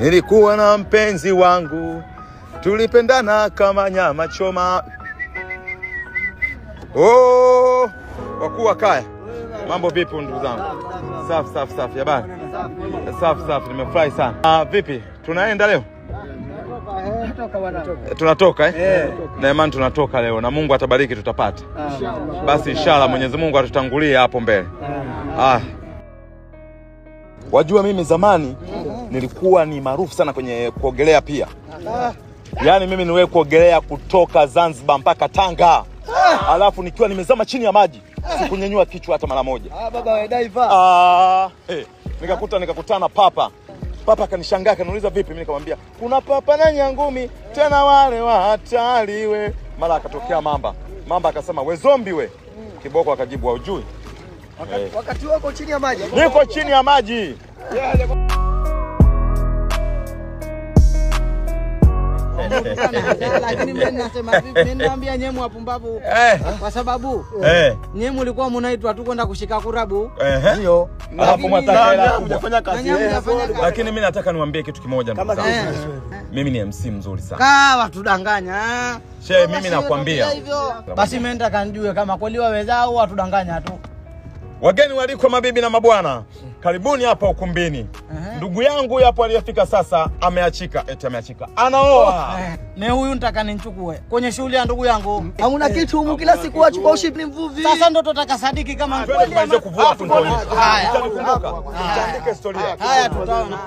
nilikuwa na mpenzi wangu, tulipendana kama nyama choma. Oh, wakuu kaya. Mambo vipi ndugu zangu? Safi habari. Safi nimefurahi sana. Vipi? Tunaenda leo? Tunatoka na imani tunatoka leo na Mungu atabariki tutapata. Basi inshallah Mwenyezi Mungu atutangulie hapo mbele. Wajua mimi zamani nilikuwa ni maarufu sana kwenye kuogelea pia. Yaani mimi niwe kuogelea kutoka Zanzibar mpaka Tanga. Alafu nikiwa nimezama chini ya maji sikunyanyua kichwa hata mara moja. Baba wewe diver. Nikakutana papa. Papa akanishangaa akaniuliza vipi, mimi nikamwambia kuna papa na nyangumi tena wale wa hatari we. Mara akatokea mamba. Mamba akasema we zombi we. Kiboko akajibu hujui. Wakati wako chini ya maji. Niko chini ya maji. Lakini mimi nasema vipi, mimi naambia nyemu wapumbavu kwa sababu nyemu ulikuwa mnaitwa tu kwenda kushika kurabu. Ndio. Alafu mtaka hujafanya kazi. Lakini mimi nataka niwaambie kitu kimoja ndugu zangu. Mimi ni MC mzuri sana. Kaa watudanganya. Shehe mimi nakwambia. Basi mimi nataka nijue kama kweli waweza au watudanganya tu. Wageni waliko mabibi na mabwana, karibuni hapa ukumbini. Ndugu yangu hapo aliyefika sasa ameachika, ameachika. Anaoa. Mimi huyu nataka nichukue kwenye shughuli ya ndugu yangu. Hamuna kitu humu kila siku achukua uship ni mvuvi. Sasa ndo tutaka sadiki kama kweli. Tuanze kuvua hapo ndio. Haya. Tutakumbuka. Tutaandika historia. Haya tutaona.